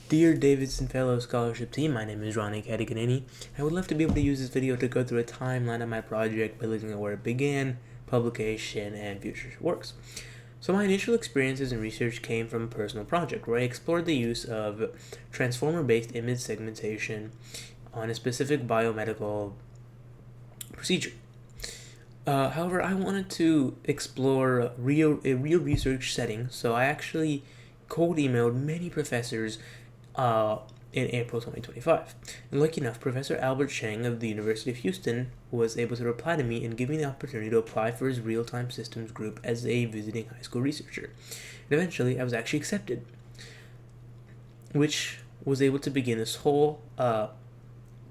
Dear Davidson Fellow Scholarship Team, my name is Ronit Katikaneni. I would love to be able to use this video to go through a timeline of my project by looking at where it began, publication, and future works. So my initial experiences in research came from a personal project where I explored the use of transformer-based image segmentation on a specific biomedical procedure. However, I wanted to explore a real research setting, so I actually cold emailed many professors in April 2025. And lucky enough, Professor Albert Cheng of the University of Houston was able to reply to me and give me the opportunity to apply for his real-time systems group as a visiting high school researcher. And eventually, I was actually accepted, which was able to begin this whole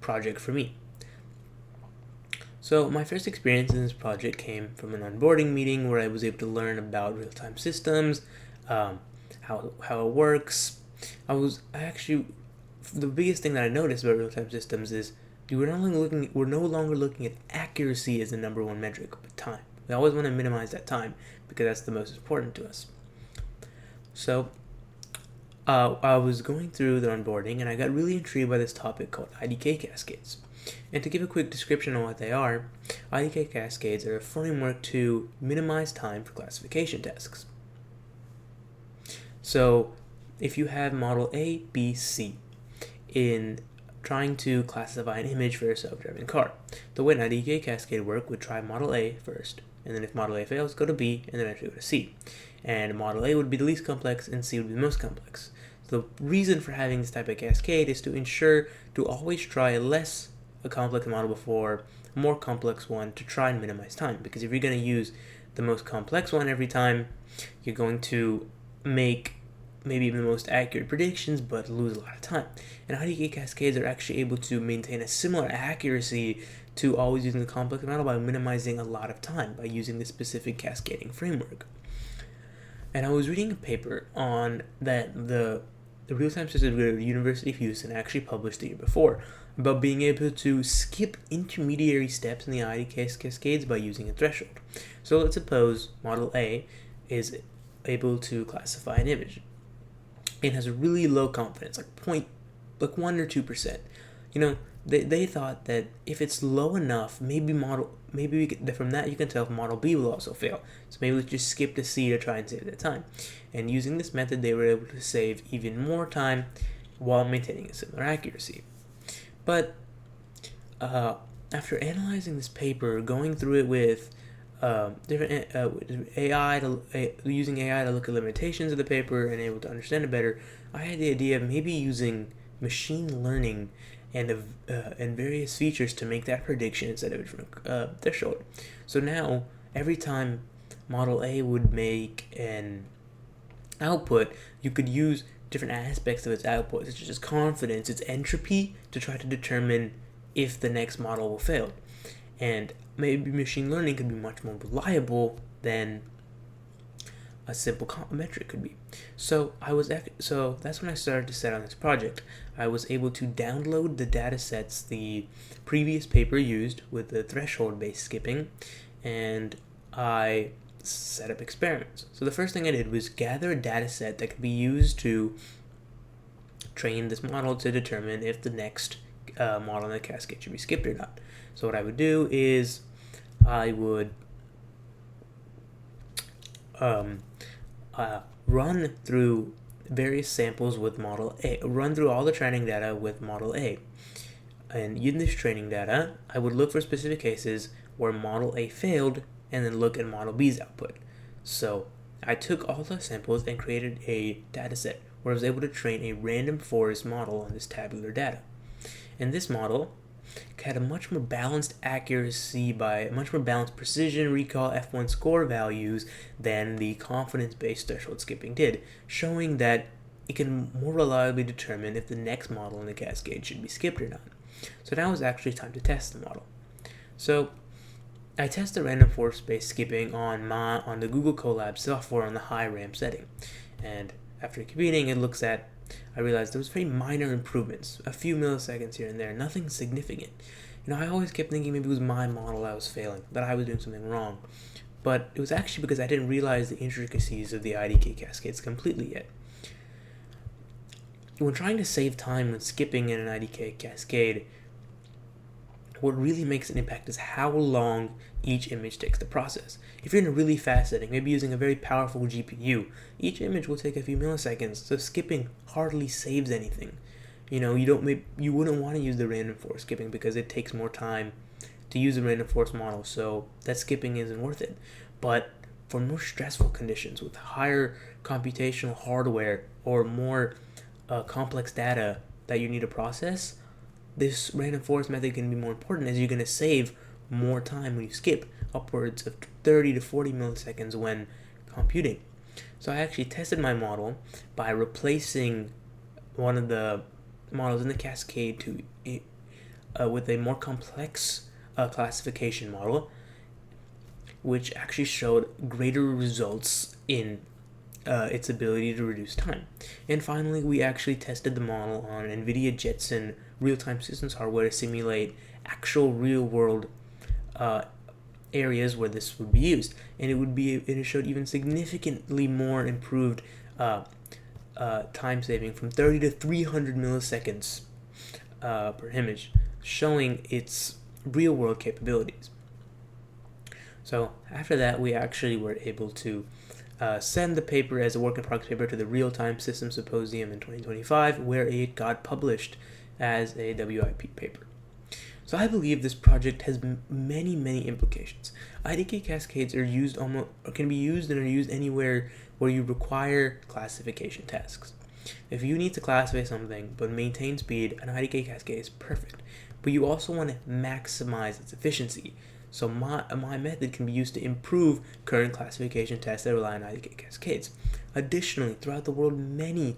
project for me. So my first experience in this project came from an onboarding meeting where I was able to learn about real-time systems, how it works. The biggest thing that I noticed about real-time systems is we're no longer looking at accuracy as the number one metric, but time. We always want to minimize that time because that's the most important to us. So I was going through the onboarding and I got really intrigued by this topic called IDK cascades. And to give a quick description on what they are, IDK cascades are a framework to minimize time for classification tasks. So if you have model A, B, C in trying to classify an image for a self-driving car, the way an IDK cascade work would try model A first, and then if model A fails, go to B, and then eventually go to C. And model A would be the least complex, and C would be the most complex. The reason for having this type of cascade is to ensure to always try a complex model before a more complex one to try and minimize time. Because if you're going to use the most complex one every time, you're going to make maybe even the most accurate predictions, but lose a lot of time. And IDK cascades are actually able to maintain a similar accuracy to always using the complex model by minimizing a lot of time by using this specific cascading framework. And I was reading a paper on that the real-time systems group at the University of Houston actually published the year before about being able to skip intermediary steps in the IDK cascades by using a threshold. So let's suppose model A is able to classify an image. It has a really low confidence, like 1 or 2%. They thought that if it's low enough, from that you can tell if model B will also fail. So maybe let's just skip to C to try and save that time. And using this method, they were able to save even more time while maintaining a similar accuracy. But after analyzing this paper, going through it with using AI to look at limitations of the paper and able to understand it better, I had the idea of maybe using machine learning and various features to make that prediction instead of a different threshold. So now, every time model A would make an output, you could use different aspects of its output, such as its confidence, its entropy, to try to determine if the next model will fail. And maybe machine learning could be much more reliable than a simple metric could be. So that's when I started to set on this project. I was able to download the data sets the previous paper used with the threshold-based skipping, and I set up experiments. So the first thing I did was gather a data set that could be used to train this model to determine if the next model in the cascade should be skipped or not. So what I would do is I would run through various samples with model A, run through all the training data with model A. And in this training data, I would look for specific cases where model A failed and then look at model B's output. So I took all the samples and created a data set where I was able to train a random forest model on this tabular data. And this model had a much more balanced accuracy by much more balanced precision, recall, F1 score values than the confidence-based threshold skipping did, showing that it can more reliably determine if the next model in the cascade should be skipped or not. So now is actually time to test the model. So I test the random forest-based skipping on the Google Colab software on the high RAM setting, and after computing, I realized there was very minor improvements, a few milliseconds here and there, nothing significant. I always kept thinking maybe it was my model I was failing, that I was doing something wrong. But it was actually because I didn't realize the intricacies of the IDK cascades completely yet. when trying to save time when skipping in an IDK cascade, what really makes an impact is how long each image takes to process. If you're in a really fast setting, maybe using a very powerful GPU, each image will take a few milliseconds, so skipping hardly saves anything. You wouldn't want to use the random forest skipping because it takes more time to use the random forest model, so that skipping isn't worth it. But for more stressful conditions with higher computational hardware or more complex data that you need to process, this random forest method can be more important, as you're going to save more time when you skip, upwards of 30 to 40 milliseconds when computing. So I actually tested my model by replacing one of the models in the cascade with a more complex classification model, which actually showed greater results in its ability to reduce time. And finally, we actually tested the model on NVIDIA Jetson real-time systems hardware to simulate actual real-world areas where this would be used, and it showed even significantly more improved time saving, from 30 to 300 milliseconds per image, showing its real-world capabilities. So after that, we actually were able to send the paper as a work in progress paper to the Real-Time Systems Symposium in 2025, where it got published as a WIP paper. So I believe this project has many implications. IDK cascades can be used and are used anywhere where you require classification tasks. If you need to classify something but maintain speed, an IDK cascade is perfect. But you also want to maximize its efficiency. So my method can be used to improve current classification tests that rely on IDK cascades. Additionally, throughout the world, many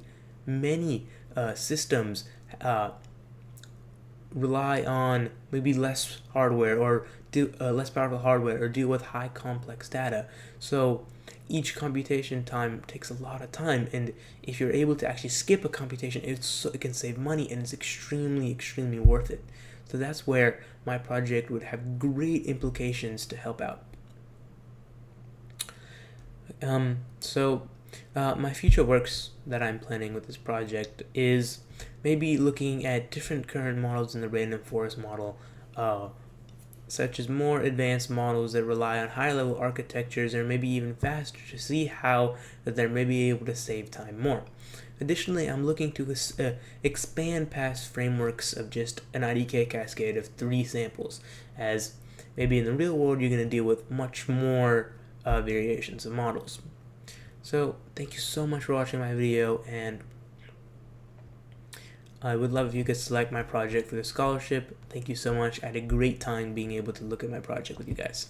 systems rely on maybe less hardware or less powerful hardware, or deal with high complex data. So each computation time takes a lot of time, and if you're able to actually skip a computation, it can save money, and it's extremely worth it. So that's where my project would have great implications to help out. My future works that I'm planning with this project is maybe looking at different current models in the random forest model, such as more advanced models that rely on higher level architectures, or maybe even faster, to see how that they're maybe able to save time more. Additionally, I'm looking to expand past frameworks of just an IDK cascade of 3 samples, as maybe in the real world you're going to deal with much more variations of models. So thank you so much for watching my video, and I would love if you could select my project for the scholarship. Thank you so much. I had a great time being able to look at my project with you guys.